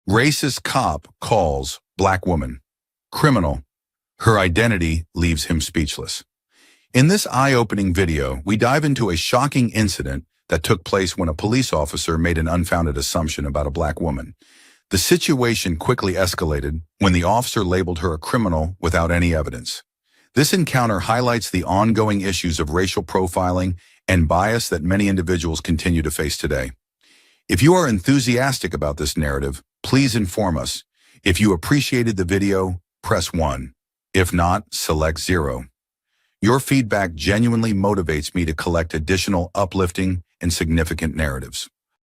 Racist cop calls black woman criminal. Her identity leaves him speechless. In this eye-opening video, we dive into a shocking incident that took place when a police officer made an unfounded assumption about a black woman. The situation quickly escalated when the officer labeled her a criminal without any evidence. This encounter highlights the ongoing issues of racial profiling and bias that many individuals continue to face today. If you are enthusiastic about this narrative, please inform us. If you appreciated the video, press 1. If not, select 0. Your feedback genuinely motivates me to collect additional uplifting and significant narratives.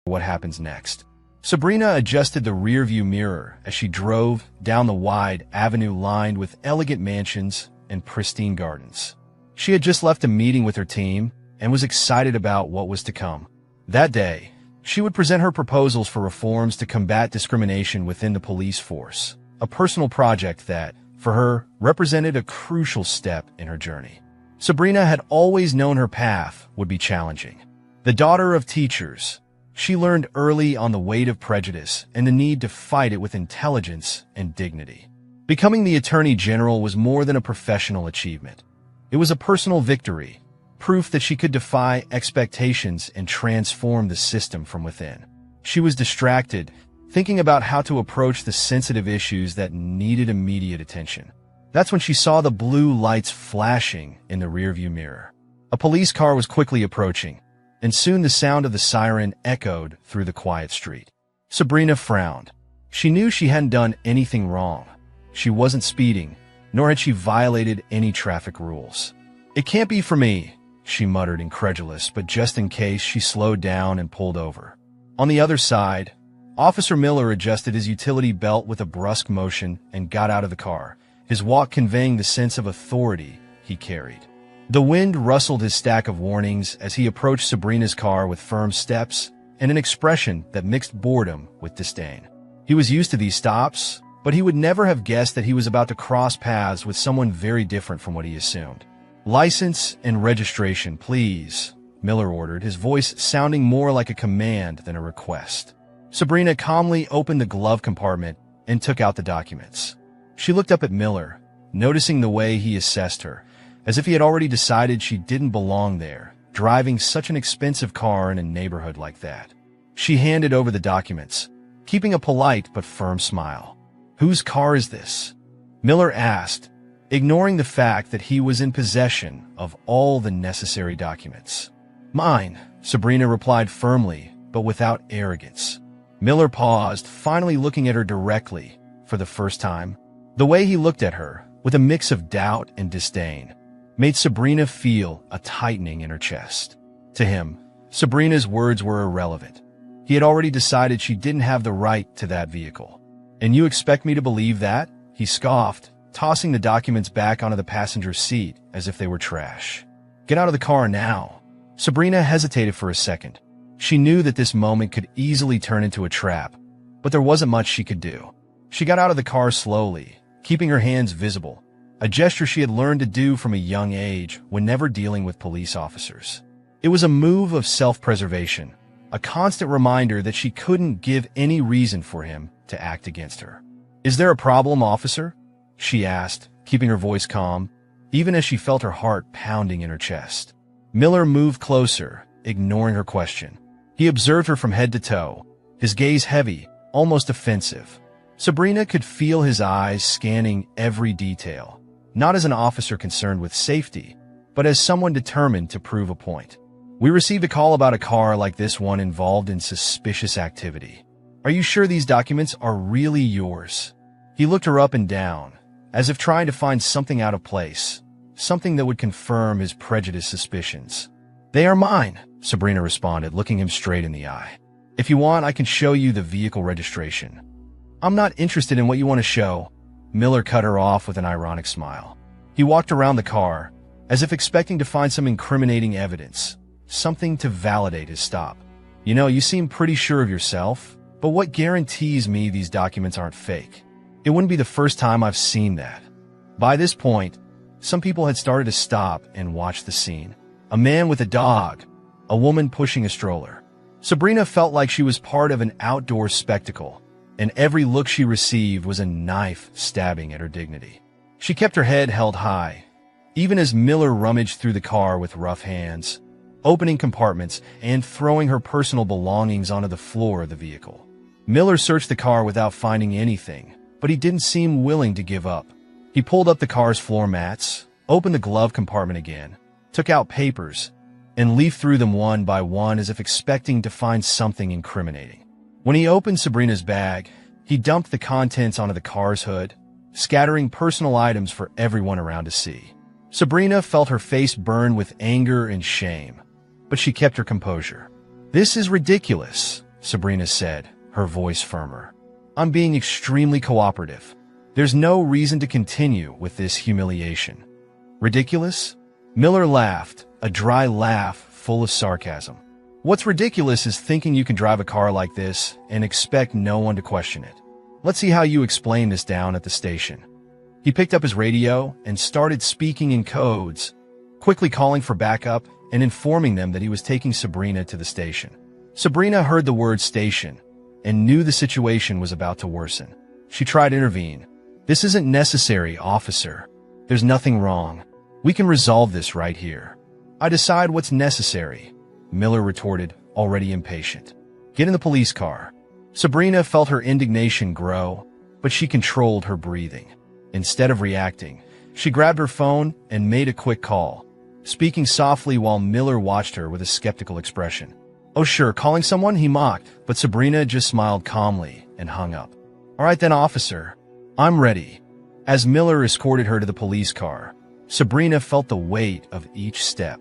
What happens next? Sabrina adjusted the rearview mirror as she drove down the wide avenue lined with elegant mansions and pristine gardens. She had just left a meeting with her team and was excited about what was to come. That day, she would present her proposals for reforms to combat discrimination within the police force, a personal project that, for her, represented a crucial step in her journey. Sabrina had always known her path would be challenging. The daughter of teachers, she learned early on the weight of prejudice and the need to fight it with intelligence and dignity. Becoming the Attorney General was more than a professional achievement. It was a personal victory, proof that she could defy expectations and transform the system from within. She was distracted, thinking about how to approach the sensitive issues that needed immediate attention. That's when she saw the blue lights flashing in the rearview mirror. A police car was quickly approaching, and soon the sound of the siren echoed through the quiet street. Sabrina frowned. She knew she hadn't done anything wrong. She wasn't speeding, nor had she violated any traffic rules. "It can't be for me," she muttered, incredulous, but just in case, she slowed down and pulled over. On the other side, Officer Miller adjusted his utility belt with a brusque motion and got out of the car, his walk conveying the sense of authority he carried. The wind rustled his stack of warnings as he approached Sabrina's car with firm steps and an expression that mixed boredom with disdain. He was used to these stops, but he would never have guessed that he was about to cross paths with someone very different from what he assumed. "License and registration, please," Miller ordered, his voice sounding more like a command than a request. Sabrina calmly opened the glove compartment and took out the documents. She looked up at Miller, noticing the way he assessed her, as if he had already decided she didn't belong there, driving such an expensive car in a neighborhood like that. She handed over the documents, keeping a polite but firm smile. "Whose car is this?" Miller asked, ignoring the fact that he was in possession of all the necessary documents. "Mine," Sabrina replied firmly, but without arrogance. Miller paused, finally looking at her directly for the first time. The way he looked at her, with a mix of doubt and disdain, made Sabrina feel a tightening in her chest. To him, Sabrina's words were irrelevant. He had already decided she didn't have the right to that vehicle. "And you expect me to believe that?" he scoffed, tossing the documents back onto the passenger seat as if they were trash. "Get out of the car now." Sabrina hesitated for a second. She knew that this moment could easily turn into a trap, but there wasn't much she could do. She got out of the car slowly, keeping her hands visible, a gesture she had learned to do from a young age whenever dealing with police officers. It was a move of self-preservation, a constant reminder that she couldn't give any reason for him to act against her. "Is there a problem, officer?" she asked, keeping her voice calm, even as she felt her heart pounding in her chest. Miller moved closer, ignoring her question. He observed her from head to toe, his gaze heavy, almost offensive. Sabrina could feel his eyes scanning every detail, not as an officer concerned with safety, but as someone determined to prove a point. "We received a call about a car like this one involved in suspicious activity. Are you sure these documents are really yours?" He looked her up and down, as if trying to find something out of place, something that would confirm his prejudiced suspicions. "They are mine," Sabrina responded, looking him straight in the eye. "If you want, I can show you the vehicle registration." "I'm not interested in what you want to show," Miller cut her off with an ironic smile. He walked around the car, as if expecting to find some incriminating evidence, something to validate his stop. "You know, you seem pretty sure of yourself, but what guarantees me these documents aren't fake? It wouldn't be the first time I've seen that." By this point, some people had started to stop and watch the scene. A man with a dog, a woman pushing a stroller. Sabrina felt like she was part of an outdoor spectacle, and every look she received was a knife stabbing at her dignity. She kept her head held high, even as Miller rummaged through the car with rough hands, opening compartments and throwing her personal belongings onto the floor of the vehicle. Miller searched the car without finding anything, but he didn't seem willing to give up. He pulled up the car's floor mats, opened the glove compartment again, took out papers, and leafed through them one by one as if expecting to find something incriminating. When he opened Sabrina's bag, he dumped the contents onto the car's hood, scattering personal items for everyone around to see. Sabrina felt her face burn with anger and shame, but she kept her composure. "This is ridiculous," Sabrina said, her voice firmer. "I'm being extremely cooperative. There's no reason to continue with this humiliation." "Ridiculous?" Miller laughed, a dry laugh full of sarcasm. "What's ridiculous is thinking you can drive a car like this and expect no one to question it. Let's see how you explain this down at the station." He picked up his radio and started speaking in codes, quickly calling for backup and informing them that he was taking Sabrina to the station. Sabrina heard the word station and knew the situation was about to worsen. She tried to intervene. "This isn't necessary, officer. There's nothing wrong. We can resolve this right here." "I decide what's necessary," Miller retorted, already impatient. "Get in the police car." Sabrina felt her indignation grow, but she controlled her breathing. Instead of reacting, she grabbed her phone and made a quick call, speaking softly while Miller watched her with a skeptical expression. "Oh sure, calling someone?" he mocked, but Sabrina just smiled calmly and hung up. "All right then, officer. I'm ready." As Miller escorted her to the police car, Sabrina felt the weight of each step.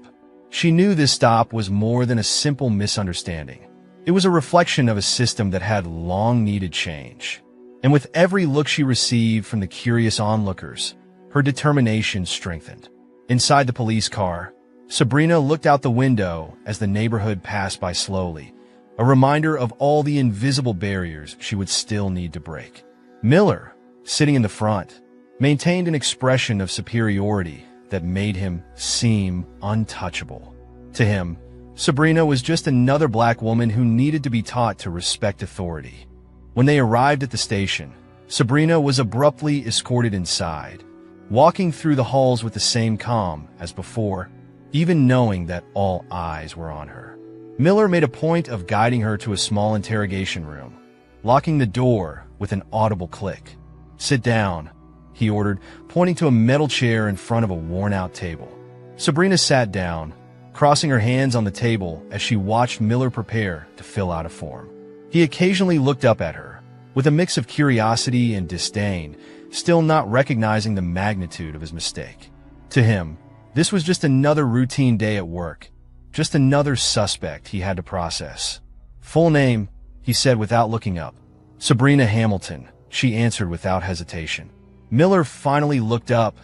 She knew this stop was more than a simple misunderstanding. It was a reflection of a system that had long needed change. And with every look she received from the curious onlookers, her determination strengthened. Inside the police car, Sabrina looked out the window as the neighborhood passed by slowly, a reminder of all the invisible barriers she would still need to break. Miller, sitting in the front, maintained an expression of superiority that made him seem untouchable. To him, Sabrina was just another black woman who needed to be taught to respect authority. When they arrived at the station, Sabrina was abruptly escorted inside, walking through the halls with the same calm as before, even knowing that all eyes were on her. Miller made a point of guiding her to a small interrogation room, locking the door with an audible click. "Sit down," he ordered, pointing to a metal chair in front of a worn-out table. Sabrina sat down, crossing her hands on the table as she watched Miller prepare to fill out a form. He occasionally looked up at her, with a mix of curiosity and disdain, still not recognizing the magnitude of his mistake. To him, this was just another routine day at work, just another suspect he had to process. "Full name," he said without looking up. "Sabrina Hamilton," she answered without hesitation. Miller finally looked up,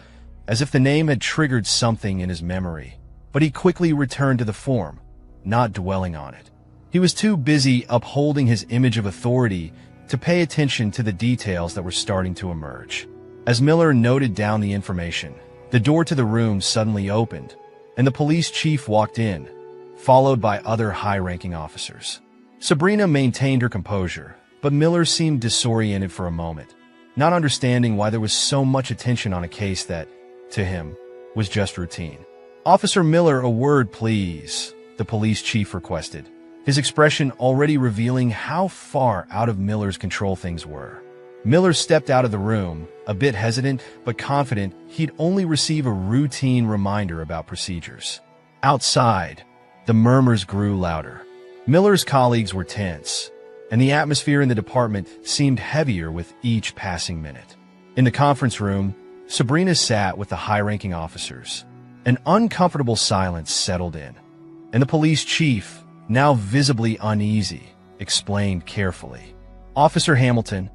as if the name had triggered something in his memory, but he quickly returned to the form, not dwelling on it. He was too busy upholding his image of authority to pay attention to the details that were starting to emerge. As Miller noted down the information, the door to the room suddenly opened, and the police chief walked in, followed by other high-ranking officers. Sabrina maintained her composure, but Miller seemed disoriented for a moment, not understanding why there was so much attention on a case that, to him, was just routine. "Officer Miller, a word, please," the police chief requested, his expression already revealing how far out of Miller's control things were. Miller stepped out of the room, a bit hesitant but confident he'd only receive a routine reminder about procedures. Outside, the murmurs grew louder. Miller's colleagues were tense, and the atmosphere in the department seemed heavier with each passing minute. In the conference room, Sabrina sat with the high-ranking officers. An uncomfortable silence settled in, and the police chief, now visibly uneasy, explained carefully. "Officer Hamilton,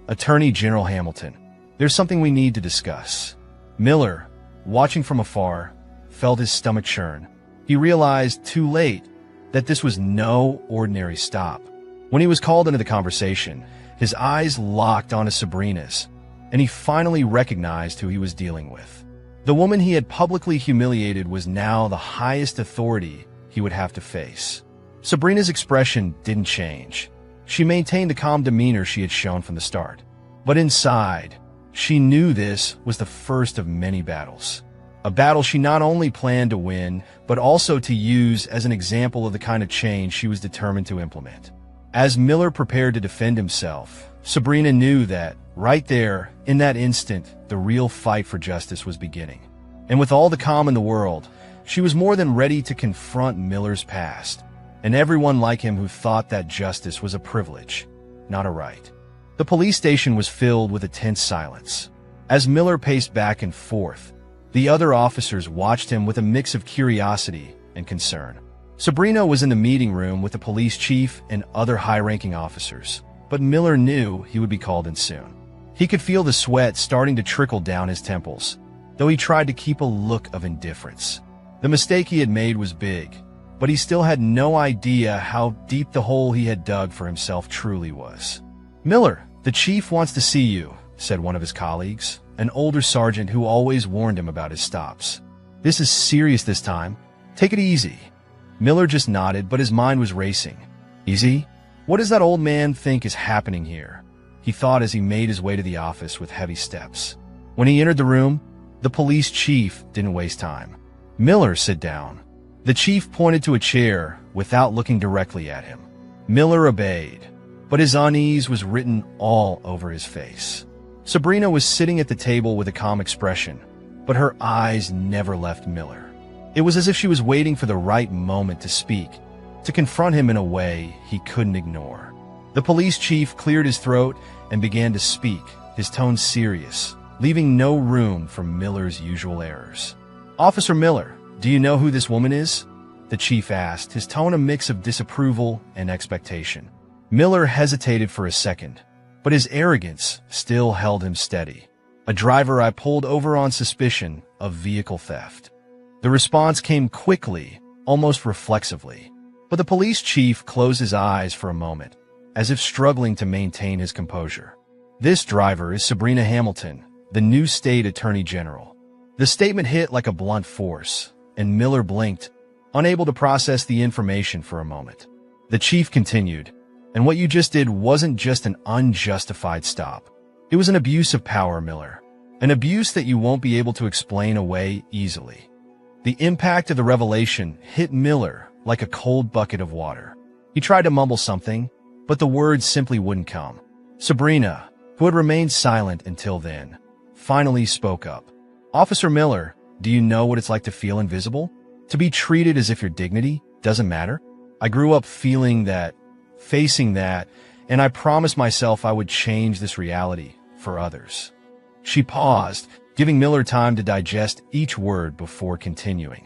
Attorney General Hamilton, there's something we need to discuss." Miller, watching from afar, felt his stomach churn. He realized too late that this was no ordinary stop. When he was called into the conversation, his eyes locked onto Sabrina's, and he finally recognized who he was dealing with. The woman he had publicly humiliated was now the highest authority he would have to face. Sabrina's expression didn't change. She maintained the calm demeanor she had shown from the start. But inside, she knew this was the first of many battles. A battle she not only planned to win, but also to use as an example of the kind of change she was determined to implement. As Miller prepared to defend himself, Sabrina knew that, right there, in that instant, the real fight for justice was beginning. And with all the calm in the world, she was more than ready to confront Miller's past, and everyone like him who thought that justice was a privilege, not a right. The police station was filled with a tense silence. As Miller paced back and forth, the other officers watched him with a mix of curiosity and concern. Sabrina was in the meeting room with the police chief and other high-ranking officers, but Miller knew he would be called in soon. He could feel the sweat starting to trickle down his temples, though he tried to keep a look of indifference. The mistake he had made was big, but he still had no idea how deep the hole he had dug for himself truly was. "Miller, the chief wants to see you," said one of his colleagues, an older sergeant who always warned him about his stops. "This is serious this time. Take it easy." Miller just nodded, but his mind was racing. Easy? What does that old man think is happening here? He thought as he made his way to the office with heavy steps. When he entered the room, the police chief didn't waste time. "Miller, sit down." The chief pointed to a chair without looking directly at him. Miller obeyed, but his unease was written all over his face. Sabrina was sitting at the table with a calm expression, but her eyes never left Miller. It was as if she was waiting for the right moment to speak, to confront him in a way he couldn't ignore. The police chief cleared his throat and began to speak, his tone serious, leaving no room for Miller's usual errors. "Officer Miller, do you know who this woman is?" the chief asked, his tone a mix of disapproval and expectation. Miller hesitated for a second, but his arrogance still held him steady. "A driver I pulled over on suspicion of vehicle theft." The response came quickly, almost reflexively, but the police chief closed his eyes for a moment, as if struggling to maintain his composure. "This driver is Sabrina Hamilton, the new state attorney general." The statement hit like a blunt force, and Miller blinked, unable to process the information for a moment. The chief continued, "And what you just did wasn't just an unjustified stop. It was an abuse of power, Miller. An abuse that you won't be able to explain away easily." The impact of the revelation hit Miller like a cold bucket of water. He tried to mumble something, but the words simply wouldn't come. Sabrina, who had remained silent until then, finally spoke up. "Officer Miller, do you know what it's like to feel invisible? To be treated as if your dignity doesn't matter? I grew up facing that, and I promised myself I would change this reality for others." She paused, giving Miller time to digest each word before continuing.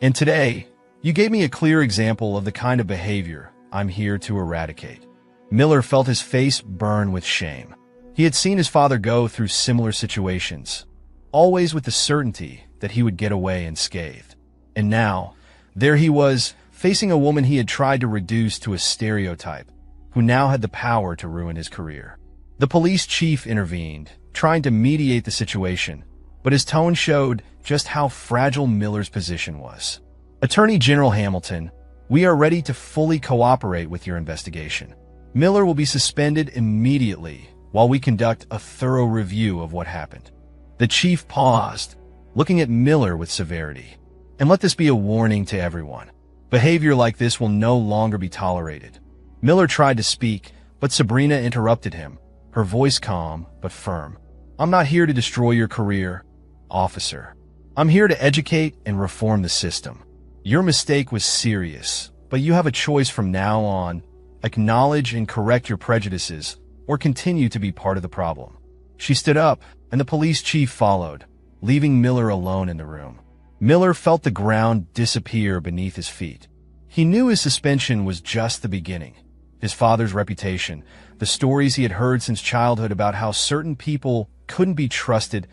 "And today, you gave me a clear example of the kind of behavior I'm here to eradicate." Miller felt his face burn with shame. He had seen his father go through similar situations, always with the certainty that he would get away unscathed. And now, there he was, facing a woman he had tried to reduce to a stereotype, who now had the power to ruin his career. The police chief intervened, trying to mediate the situation, but his tone showed just how fragile Miller's position was. "Attorney General Hamilton, we are ready to fully cooperate with your investigation. Miller will be suspended immediately while we conduct a thorough review of what happened." The chief paused, looking at Miller with severity. "And let this be a warning to everyone. Behavior like this will no longer be tolerated." Miller tried to speak, but Sabrina interrupted him, her voice calm but firm. "I'm not here to destroy your career, officer. I'm here to educate and reform the system. Your mistake was serious, but you have a choice from now on: acknowledge and correct your prejudices, or continue to be part of the problem." She stood up, and the police chief followed, leaving Miller alone in the room. Miller felt the ground disappear beneath his feet. He knew his suspension was just the beginning. His father's reputation, the stories he had heard since childhood about how certain people couldn't be trusted,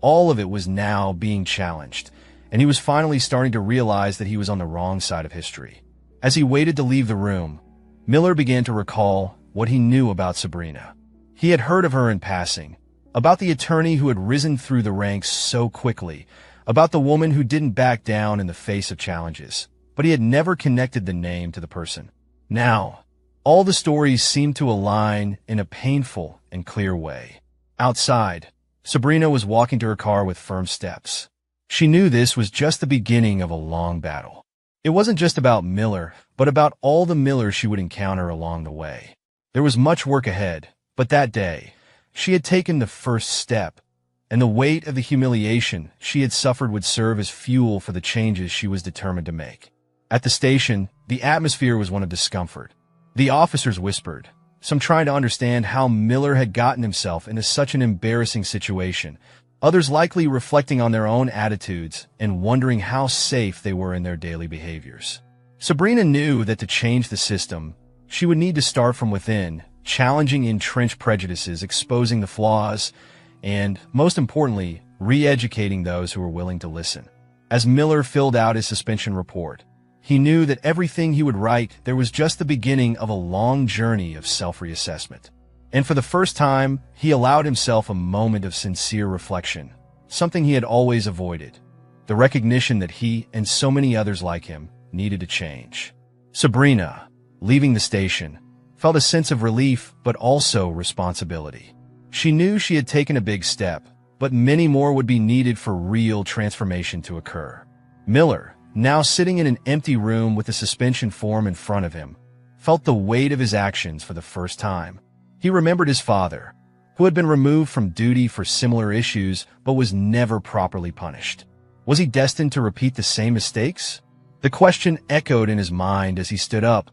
all of it was now being challenged, and he was finally starting to realize that he was on the wrong side of history. As he waited to leave the room, Miller began to recall what he knew about Sabrina. He had heard of her in passing, about the attorney who had risen through the ranks so quickly, about the woman who didn't back down in the face of challenges, but he had never connected the name to the person. Now, All the stories seemed to align in a painful and clear way. Outside, Sabrina was walking to her car with firm steps. She knew this was just the beginning of a long battle. It wasn't just about Miller, but about all the Millers she would encounter along the way. There was much work ahead, but that day, she had taken the first step, and the weight of the humiliation she had suffered would serve as fuel for the changes she was determined to make. At the station, the atmosphere was one of discomfort. The officers whispered, some trying to understand how Miller had gotten himself into such an embarrassing situation, others likely reflecting on their own attitudes and wondering how safe they were in their daily behaviors. Sabrina knew that to change the system, she would need to start from within, challenging entrenched prejudices, exposing the flaws, and, most importantly, re-educating those who were willing to listen. As Miller filled out his suspension report, he knew that everything he would write there was just the beginning of a long journey of self-reassessment. And for the first time, he allowed himself a moment of sincere reflection, something he had always avoided, the recognition that he and so many others like him needed to change. Sabrina, leaving the station, felt a sense of relief but also responsibility. She knew she had taken a big step, but many more would be needed for real transformation to occur. Miller, now sitting in an empty room with the suspension form in front of him, felt the weight of his actions for the first time. He remembered his father, who had been removed from duty for similar issues but was never properly punished. Was he destined to repeat the same mistakes? The question echoed in his mind as he stood up,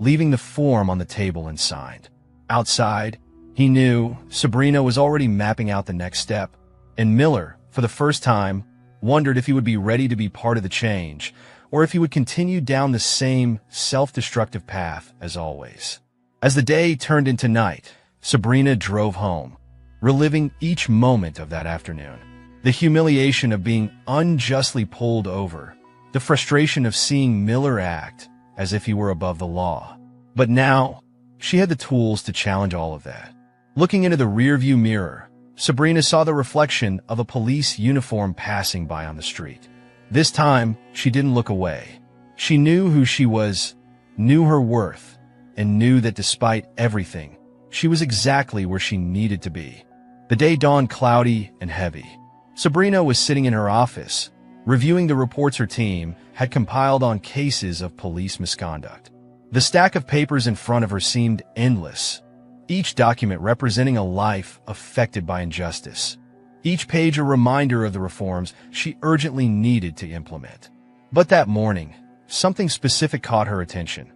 leaving the form on the table and signed. Outside, he knew Sabrina was already mapping out the next step, and Miller, for the first time, wondered if he would be ready to be part of the change, or if he would continue down the same self-destructive path as always. As the day turned into night, Sabrina drove home, reliving each moment of that afternoon. The humiliation of being unjustly pulled over, the frustration of seeing Miller act as if he were above the law. But now, she had the tools to challenge all of that. Looking into the rearview mirror, Sabrina saw the reflection of a police uniform passing by on the street. This time, she didn't look away. She knew who she was, knew her worth, and knew that despite everything, she was exactly where she needed to be. The day dawned cloudy and heavy. Sabrina was sitting in her office, reviewing the reports her team had compiled on cases of police misconduct. The stack of papers in front of her seemed endless, each document representing a life affected by injustice, each page a reminder of the reforms she urgently needed to implement. But that morning, something specific caught her attention.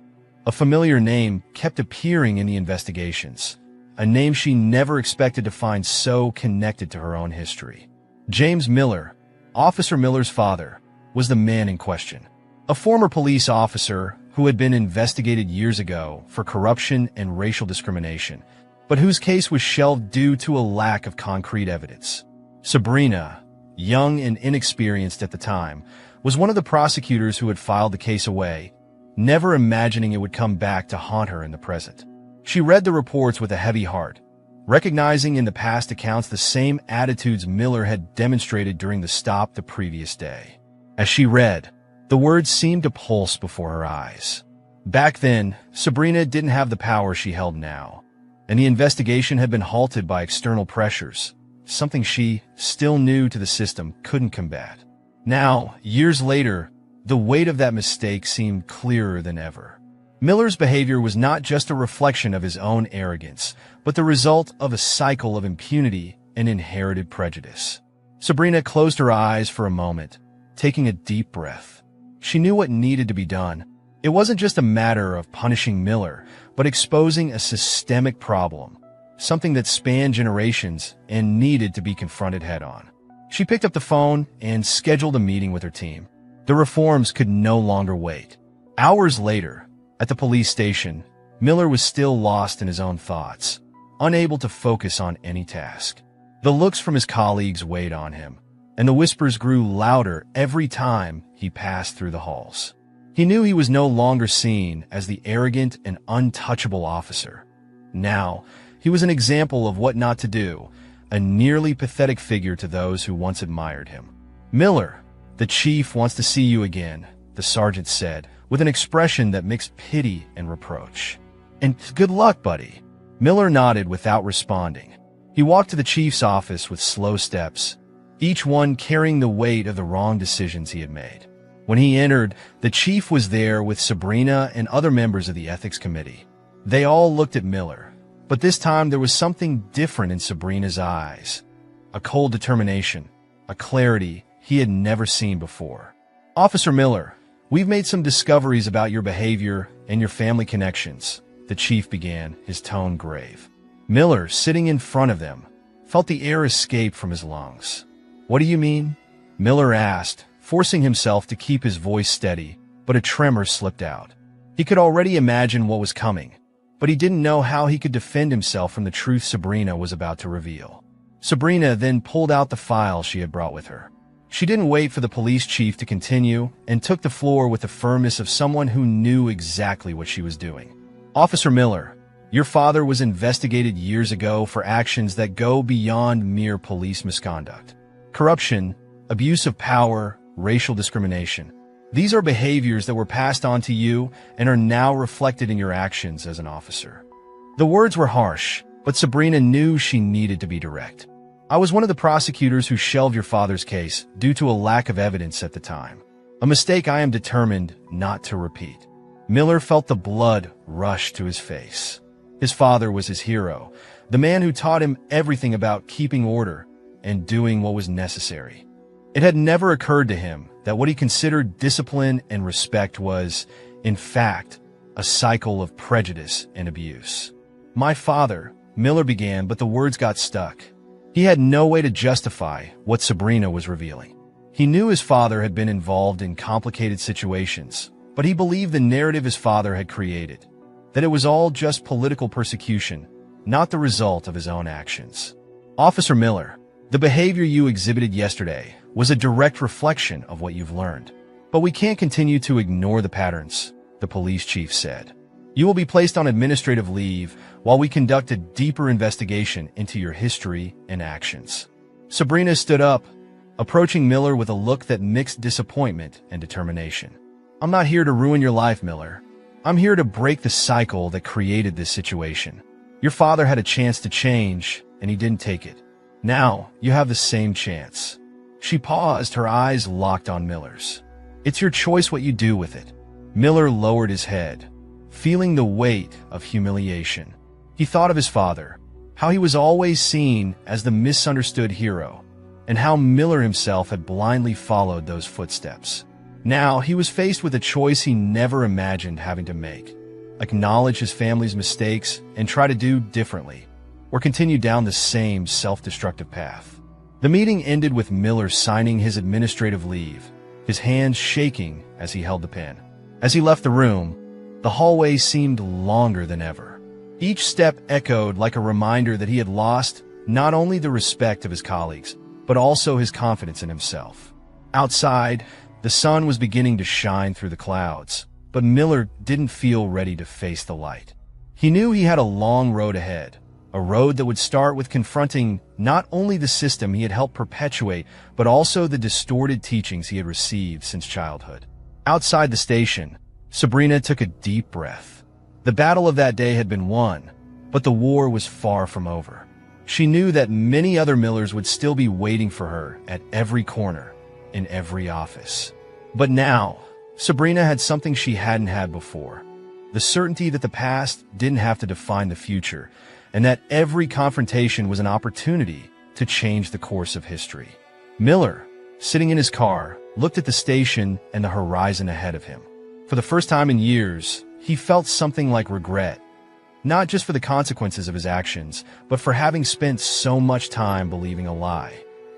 A familiar name kept appearing in the investigations, a name she never expected to find so connected to her own history. James Miller, Officer Miller's father, was the man in question. A former police officer who had been investigated years ago for corruption and racial discrimination, but whose case was shelved due to a lack of concrete evidence. Sabrina, young and inexperienced at the time, was one of the prosecutors who had filed the case away, never imagining it would come back to haunt her in the present. She read the reports with a heavy heart, recognizing in the past accounts the same attitudes Miller had demonstrated during the stop the previous day. As she read, the words seemed to pulse before her eyes. Back then, Sabrina didn't have the power she held now, and the investigation had been halted by external pressures, something she, still new to the system, couldn't combat. Now, years later, the weight of that mistake seemed clearer than ever. Miller's behavior was not just a reflection of his own arrogance, but the result of a cycle of impunity and inherited prejudice. Sabrina closed her eyes for a moment, taking a deep breath. She knew what needed to be done. It wasn't just a matter of punishing Miller, but exposing a systemic problem, something that spanned generations and needed to be confronted head-on. She picked up the phone and scheduled a meeting with her team. The reforms could no longer wait. Hours later, at the police station, Miller was still lost in his own thoughts, unable to focus on any task. The looks from his colleagues weighed on him, and the whispers grew louder every time he passed through the halls. He knew he was no longer seen as the arrogant and untouchable officer. Now, he was an example of what not to do, a nearly pathetic figure to those who once admired him. "Miller, the chief wants to see you again," the sergeant said, with an expression that mixed pity and reproach. And good luck, buddy. Miller nodded without responding. He walked to the chief's office with slow steps, each one carrying the weight of the wrong decisions he had made. When he entered, the chief was there with Sabrina and other members of the ethics committee. They all looked at Miller, but this time there was something different in Sabrina's eyes. A cold determination, a clarity he had never seen before. "Officer Miller, we've made some discoveries about your behavior and your family connections," the chief began, his tone grave. Miller, sitting in front of them, felt the air escape from his lungs. "What do you mean?" Miller asked, forcing himself to keep his voice steady, but a tremor slipped out. He could already imagine what was coming, but he didn't know how he could defend himself from the truth Sabrina was about to reveal. Sabrina then pulled out the file she had brought with her. She didn't wait for the police chief to continue and took the floor with the firmness of someone who knew exactly what she was doing. "Officer Miller, your father was investigated years ago for actions that go beyond mere police misconduct. Corruption, abuse of power, racial discrimination. These are behaviors that were passed on to you and are now reflected in your actions as an officer." The words were harsh, but Sabrina knew she needed to be direct. "I was one of the prosecutors who shelved your father's case due to a lack of evidence at the time. A mistake I am determined not to repeat." Miller felt the blood rush to his face. His father was his hero, the man who taught him everything about keeping order and doing what was necessary. It had never occurred to him that what he considered discipline and respect was, in fact, a cycle of prejudice and abuse. "My father," Miller began, but the words got stuck. He had no way to justify what Sabrina was revealing. He knew his father had been involved in complicated situations, but he believed the narrative his father had created, that it was all just political persecution, not the result of his own actions. "Officer Miller, the behavior you exhibited yesterday was a direct reflection of what you've learned. But we can't continue to ignore the patterns," the police chief said. "You will be placed on administrative leave while we conduct a deeper investigation into your history and actions." Sabrina stood up, approaching Miller with a look that mixed disappointment and determination. "I'm not here to ruin your life, Miller. I'm here to break the cycle that created this situation. Your father had a chance to change, and he didn't take it. Now, you have the same chance." She paused, her eyes locked on Miller's. "It's your choice what you do with it." Miller lowered his head, feeling the weight of humiliation. He thought of his father, how he was always seen as the misunderstood hero, and how Miller himself had blindly followed those footsteps. Now he was faced with a choice he never imagined having to make: acknowledge his family's mistakes and try to do differently, or continue down the same self-destructive path. The meeting ended with Miller signing his administrative leave, his hands shaking as he held the pen. As he left the room, the hallway seemed longer than ever. Each step echoed like a reminder that he had lost not only the respect of his colleagues, but also his confidence in himself. Outside, the sun was beginning to shine through the clouds, but Miller didn't feel ready to face the light. He knew he had a long road ahead, a road that would start with confronting not only the system he had helped perpetuate, but also the distorted teachings he had received since childhood. Outside the station, Sabrina took a deep breath. The battle of that day had been won, but the war was far from over. She knew that many other Millers would still be waiting for her at every corner, in every office. But now, Sabrina had something she hadn't had before: the certainty that the past didn't have to define the future, and that every confrontation was an opportunity to change the course of history. Miller, sitting in his car, looked at the station and the horizon ahead of him. For the first time in years, he felt something like regret, not just for the consequences of his actions, but for having spent so much time believing a lie.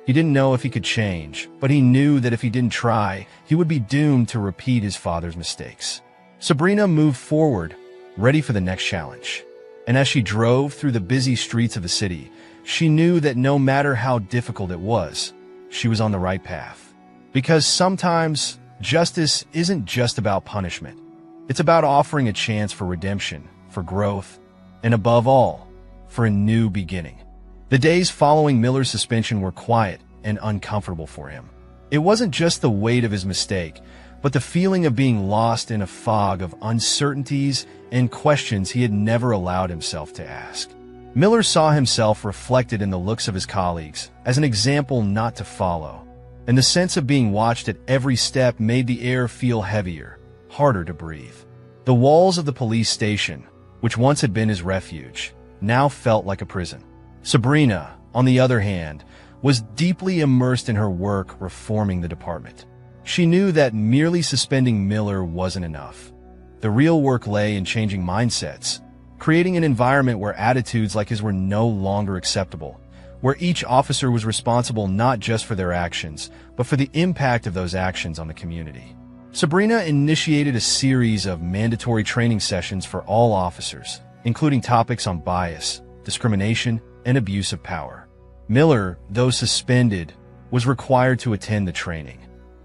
He didn't know if he could change, but he knew that if he didn't try, he would be doomed to repeat his father's mistakes. Sabrina moved forward, ready for the next challenge. And as she drove through the busy streets of the city, she knew that no matter how difficult it was, she was on the right path. Because sometimes, justice isn't just about punishment. It's about offering a chance for redemption, for growth, and above all, for a new beginning. The days following Miller's suspension were quiet and uncomfortable for him. It wasn't just the weight of his mistake, but but the feeling of being lost in a fog of uncertainties and questions he had never allowed himself to ask. Miller saw himself reflected in the looks of his colleagues as an example not to follow, and the sense of being watched at every step made the air feel heavier, harder to breathe. The walls of the police station, which once had been his refuge, now felt like a prison. Sabrina, on the other hand, was deeply immersed in her work reforming the department. She knew that merely suspending Miller wasn't enough. The real work lay in changing mindsets, creating an environment where attitudes like his were no longer acceptable, where each officer was responsible not just for their actions, but for the impact of those actions on the community. Sabrina initiated a series of mandatory training sessions for all officers, including topics on bias, discrimination, and abuse of power. Miller, though suspended, was required to attend the training.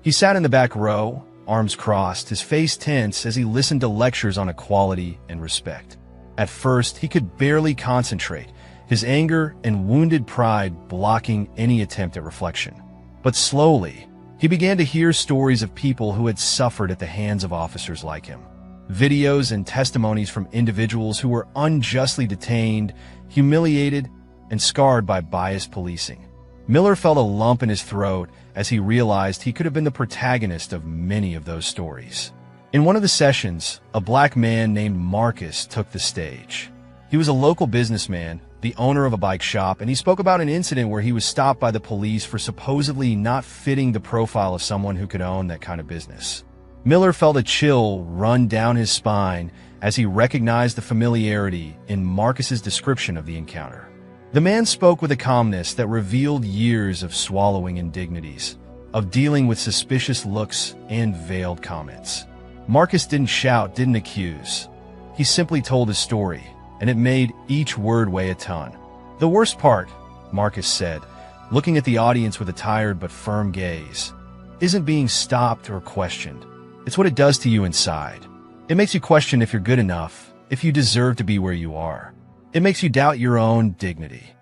He sat in the back row, arms crossed, his face tense as he listened to lectures on equality and respect. At first, he could barely concentrate, his anger and wounded pride blocking any attempt at reflection. But slowly, he began to hear stories of people who had suffered at the hands of officers like him. Videos and testimonies from individuals who were unjustly detained, humiliated, and scarred by biased policing. Miller felt a lump in his throat as he realized he could have been the protagonist of many of those stories. In one of the sessions, a black man named Marcus took the stage. He was a local businessman, the owner of a bike shop, and he spoke about an incident where he was stopped by the police for supposedly not fitting the profile of someone who could own that kind of business. Miller felt a chill run down his spine as he recognized the familiarity in Marcus's description of the encounter. The man spoke with a calmness that revealed years of swallowing indignities, of dealing with suspicious looks and veiled comments. Marcus didn't shout, didn't accuse. He simply told his story, and it made each word weigh a ton. "The worst part," Marcus said, looking at the audience with a tired but firm gaze, "isn't being stopped or questioned. It's what it does to you inside. It makes you question if you're good enough, if you deserve to be where you are. It makes you doubt your own dignity."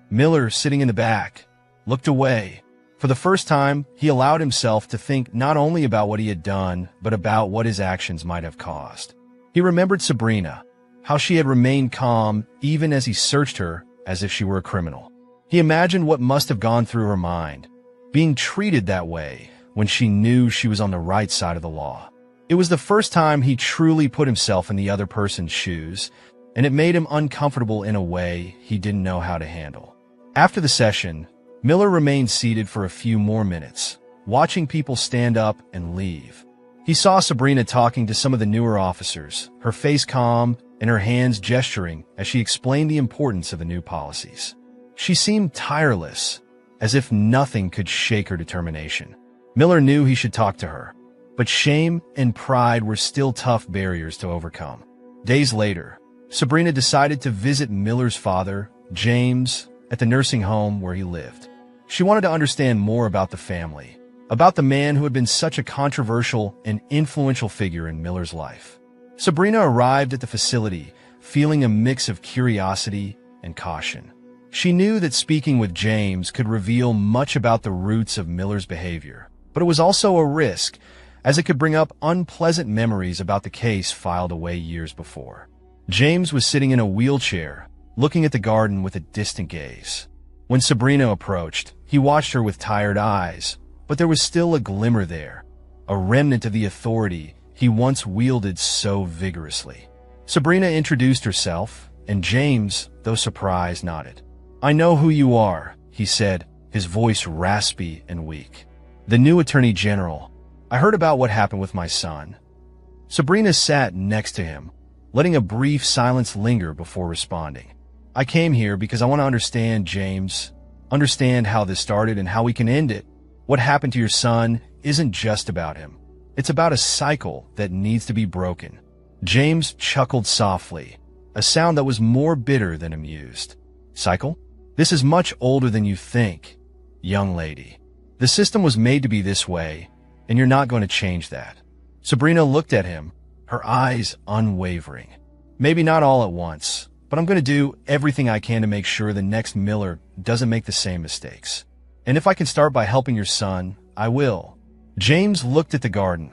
Miller, sitting in the back, looked away. For the first time, he allowed himself to think not only about what he had done, but about what his actions might have caused. He remembered Sabrina, how she had remained calm even as he searched her as if she were a criminal. He imagined what must have gone through her mind, being treated that way when she knew she was on the right side of the law. It was the first time he truly put himself in the other person's shoes, and it made him uncomfortable in a way he didn't know how to handle. After the session, Miller remained seated for a few more minutes, watching people stand up and leave. He saw Sabrina talking to some of the newer officers, her face calm and her hands gesturing as she explained the importance of the new policies. She seemed tireless, as if nothing could shake her determination. Miller knew he should talk to her, but shame and pride were still tough barriers to overcome. Days later, Sabrina decided to visit Miller's father, James, at the nursing home where he lived. She wanted to understand more about the family, about the man who had been such a controversial and influential figure in Miller's life. Sabrina arrived at the facility, feeling a mix of curiosity and caution. She knew that speaking with James could reveal much about the roots of Miller's behavior, but it was also a risk, as it could bring up unpleasant memories about the case filed away years before. James was sitting in a wheelchair, looking at the garden with a distant gaze. When Sabrina approached, he watched her with tired eyes, but there was still a glimmer there, a remnant of the authority he once wielded so vigorously. Sabrina introduced herself, and James, though surprised, nodded. "I know who you are," he said, his voice raspy and weak. "The new Attorney General. I heard about what happened with my son." Sabrina sat next to him, letting a brief silence linger before responding. "I came here because I want to understand, James. Understand how this started and how we can end it. What happened to your son isn't just about him. It's about a cycle that needs to be broken." James chuckled softly, a sound that was more bitter than amused. "Cycle? This is much older than you think, young lady. The system was made to be this way, and you're not going to change that." Sabrina looked at him, her eyes unwavering. "Maybe not all at once, but I'm going to do everything I can to make sure the next Miller doesn't make the same mistakes. And if I can start by helping your son, I will." James looked at the garden,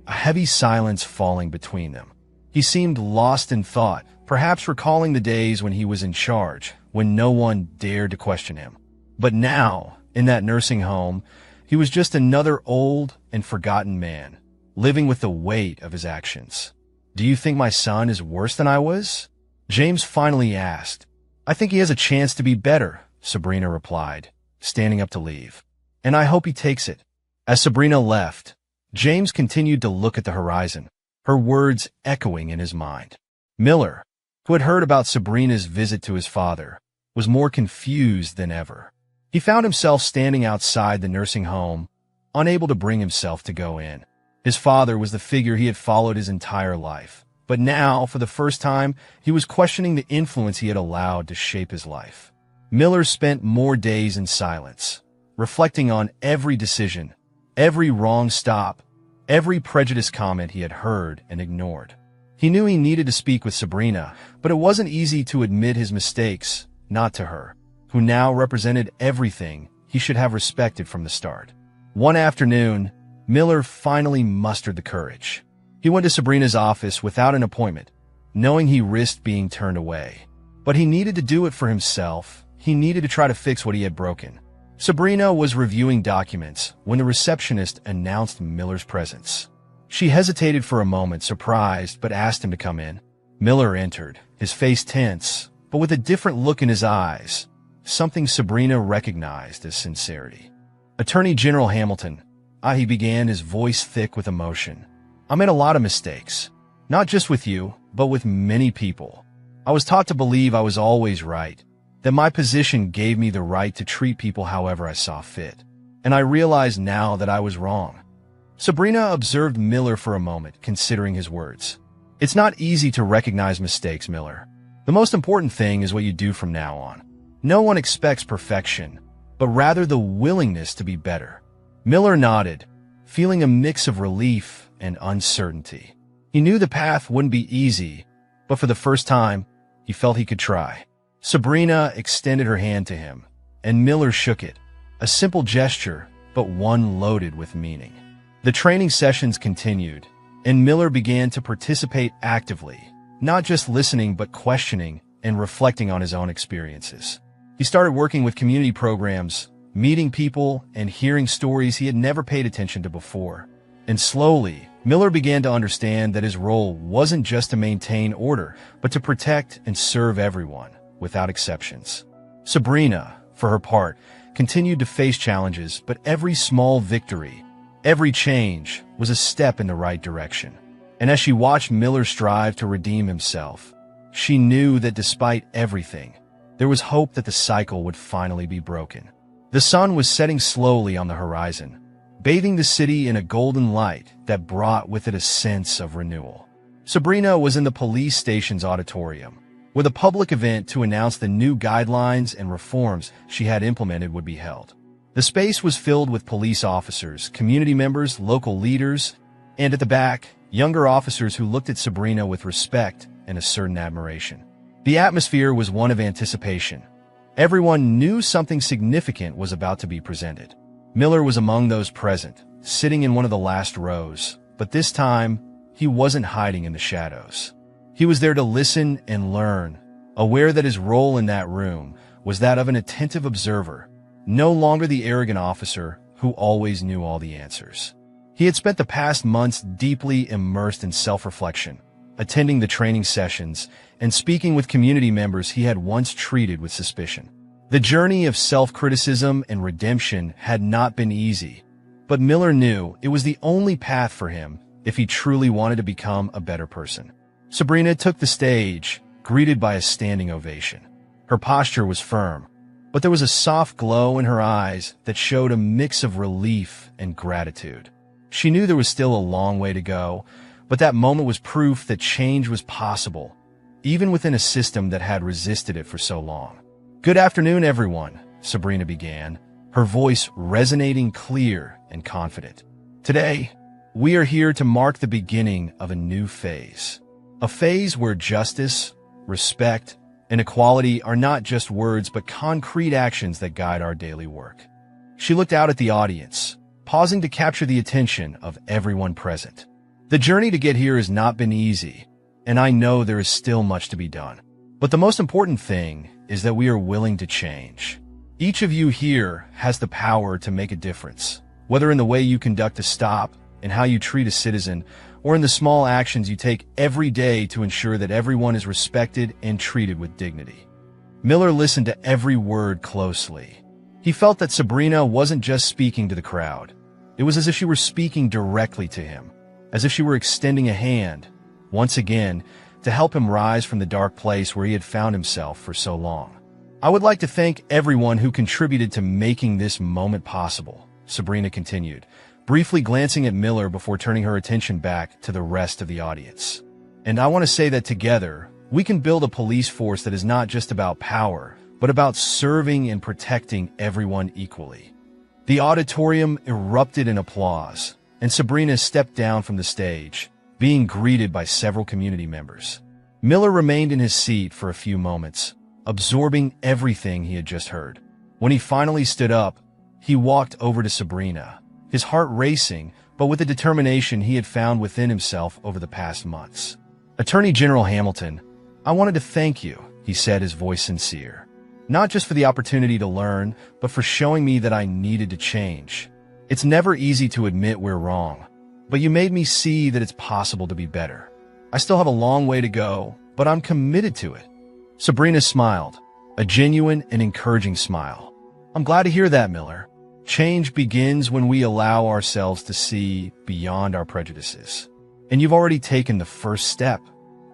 a heavy silence falling between them. He seemed lost in thought, perhaps recalling the days when he was in charge, when no one dared to question him. But now, in that nursing home, he was just another old and forgotten man, living with the weight of his actions. "Do you think my son is worse than I was?" James finally asked. "I think he has a chance to be better," Sabrina replied, standing up to leave. "And I hope he takes it." As Sabrina left, James continued to look at the horizon, her words echoing in his mind. Miller, who had heard about Sabrina's visit to his father, was more confused than ever. He found himself standing outside the nursing home, unable to bring himself to go in. His father was the figure he had followed his entire life, but now, for the first time, he was questioning the influence he had allowed to shape his life. Miller spent more days in silence, reflecting on every decision, every wrong stop, every prejudiced comment he had heard and ignored. He knew he needed to speak with Sabrina, but it wasn't easy to admit his mistakes, not to her, who now represented everything he should have respected from the start. One afternoon, Miller finally mustered the courage. He went to Sabrina's office without an appointment, knowing he risked being turned away. But he needed to do it for himself. He needed to try to fix what he had broken. Sabrina was reviewing documents when the receptionist announced Miller's presence. She hesitated for a moment, surprised, but asked him to come in. Miller entered, his face tense, but with a different look in his eyes, something Sabrina recognized as sincerity. "Attorney General Hamilton," he began, his voice thick with emotion. "I made a lot of mistakes, not just with you, but with many people. I was taught to believe I was always right, that my position gave me the right to treat people however I saw fit. And I realize now that I was wrong." Sabrina observed Miller for a moment, considering his words. "It's not easy to recognize mistakes, Miller. The most important thing is what you do from now on. No one expects perfection, but rather the willingness to be better." Miller nodded, feeling a mix of relief and uncertainty. He knew the path wouldn't be easy, but for the first time, he felt he could try. Sabrina extended her hand to him, and Miller shook it, a simple gesture, but one loaded with meaning. The training sessions continued, and Miller began to participate actively, not just listening but questioning and reflecting on his own experiences. He started working with community programs, meeting people, and hearing stories he had never paid attention to before. And slowly, Miller began to understand that his role wasn't just to maintain order, but to protect and serve everyone, without exceptions. Sabrina, for her part, continued to face challenges, but every small victory, every change, was a step in the right direction. And as she watched Miller strive to redeem himself, she knew that despite everything, there was hope that the cycle would finally be broken. The sun was setting slowly on the horizon, bathing the city in a golden light that brought with it a sense of renewal. Sabrina was in the police station's auditorium, where the public event to announce the new guidelines and reforms she had implemented would be held. The space was filled with police officers, community members, local leaders, and at the back, younger officers who looked at Sabrina with respect and a certain admiration. The atmosphere was one of anticipation. Everyone knew something significant was about to be presented. Miller was among those present, sitting in one of the last rows, but this time, he wasn't hiding in the shadows. He was there to listen and learn, aware that his role in that room was that of an attentive observer, no longer the arrogant officer who always knew all the answers. He had spent the past months deeply immersed in self-reflection, attending the training sessions, and speaking with community members he had once treated with suspicion. The journey of self-criticism and redemption had not been easy, but Miller knew it was the only path for him if he truly wanted to become a better person. Sabrina took the stage, greeted by a standing ovation. Her posture was firm, but there was a soft glow in her eyes that showed a mix of relief and gratitude. She knew there was still a long way to go, but that moment was proof that change was possible, even within a system that had resisted it for so long. "Good afternoon, everyone," Sabrina began, her voice resonating clear and confident. "Today, we are here to mark the beginning of a new phase. A phase where justice, respect, and equality are not just words but concrete actions that guide our daily work." She looked out at the audience, pausing to capture the attention of everyone present. The journey to get here has not been easy, and I know there is still much to be done. But the most important thing is that we are willing to change. Each of you here has the power to make a difference, whether in the way you conduct a stop, in how you treat a citizen, or in the small actions you take every day to ensure that everyone is respected and treated with dignity. Miller listened to every word closely. He felt that Sabrina wasn't just speaking to the crowd. It was as if she were speaking directly to him, as if she were extending a hand, once again, to help him rise from the dark place where he had found himself for so long. I would like to thank everyone who contributed to making this moment possible, Sabrina continued, briefly glancing at Miller before turning her attention back to the rest of the audience. And I want to say that together, we can build a police force that is not just about power, but about serving and protecting everyone equally. The auditorium erupted in applause, and Sabrina stepped down from the stage, being greeted by several community members. Miller remained in his seat for a few moments, absorbing everything he had just heard. When he finally stood up, he walked over to Sabrina, his heart racing, but with the determination he had found within himself over the past months. "Attorney General Hamilton, I wanted to thank you," he said, his voice sincere. "Not just for the opportunity to learn, but for showing me that I needed to change. It's never easy to admit we're wrong, but you made me see that it's possible to be better. I still have a long way to go, but I'm committed to it." Sabrina smiled, a genuine and encouraging smile. "I'm glad to hear that, Miller. Change begins when we allow ourselves to see beyond our prejudices. And you've already taken the first step."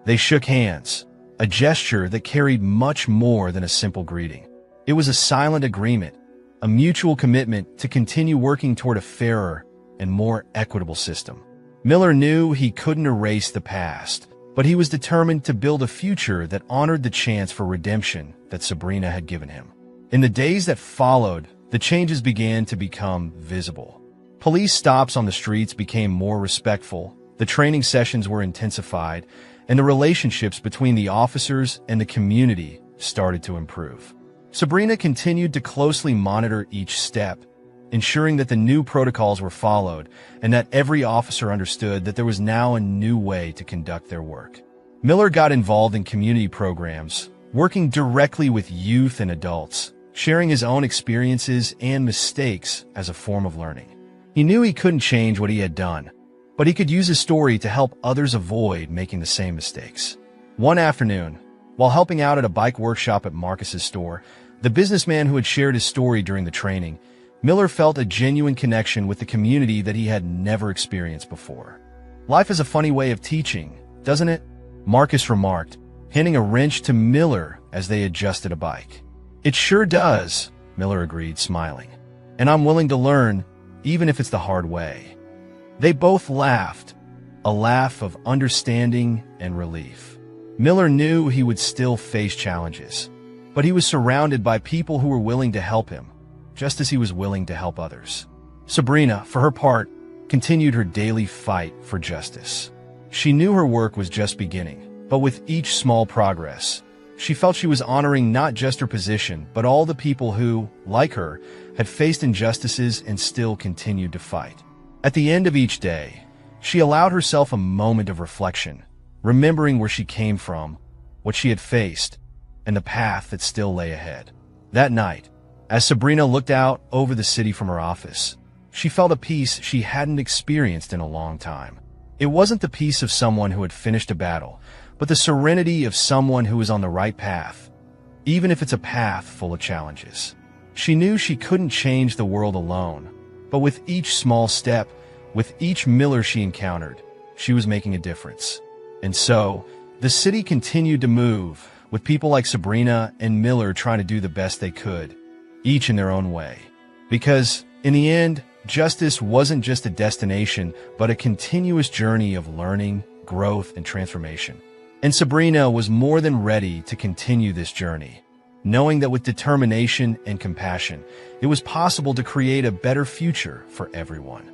They shook hands, a gesture that carried much more than a simple greeting. It was a silent agreement, a mutual commitment to continue working toward a fairer and more equitable system. Miller knew he couldn't erase the past, but he was determined to build a future that honored the chance for redemption that Sabrina had given him. In the days that followed, the changes began to become visible. Police stops on the streets became more respectful, the training sessions were intensified, and the relationships between the officers and the community started to improve. Sabrina continued to closely monitor each step, ensuring that the new protocols were followed and that every officer understood that there was now a new way to conduct their work. Miller got involved in community programs, working directly with youth and adults, sharing his own experiences and mistakes as a form of learning. He knew he couldn't change what he had done, but he could use his story to help others avoid making the same mistakes. One afternoon, while helping out at a bike workshop at Marcus's store, the businessman who had shared his story during the training, Miller felt a genuine connection with the community that he had never experienced before. "Life is a funny way of teaching, doesn't it?" Marcus remarked, handing a wrench to Miller as they adjusted a bike. "It sure does," Miller agreed, smiling. "And I'm willing to learn, even if it's the hard way." They both laughed, a laugh of understanding and relief. Miller knew he would still face challenges, but he was surrounded by people who were willing to help him, just as he was willing to help others. Sabrina, for her part, continued her daily fight for justice. She knew her work was just beginning, but with each small progress, she felt she was honoring not just her position, but all the people who, like her, had faced injustices and still continued to fight. At the end of each day, she allowed herself a moment of reflection, remembering where she came from, what she had faced, and the path that still lay ahead. That night, as Sabrina looked out over the city from her office, she felt a peace she hadn't experienced in a long time. It wasn't the peace of someone who had finished a battle, but the serenity of someone who was on the right path, even if it's a path full of challenges. She knew she couldn't change the world alone, but with each small step, with each Miller she encountered, she was making a difference. And so, the city continued to move, with people like Sabrina and Miller trying to do the best they could, each in their own way. Because, in the end, justice wasn't just a destination, but a continuous journey of learning, growth, and transformation. And Sabrina was more than ready to continue this journey, knowing that with determination and compassion, it was possible to create a better future for everyone.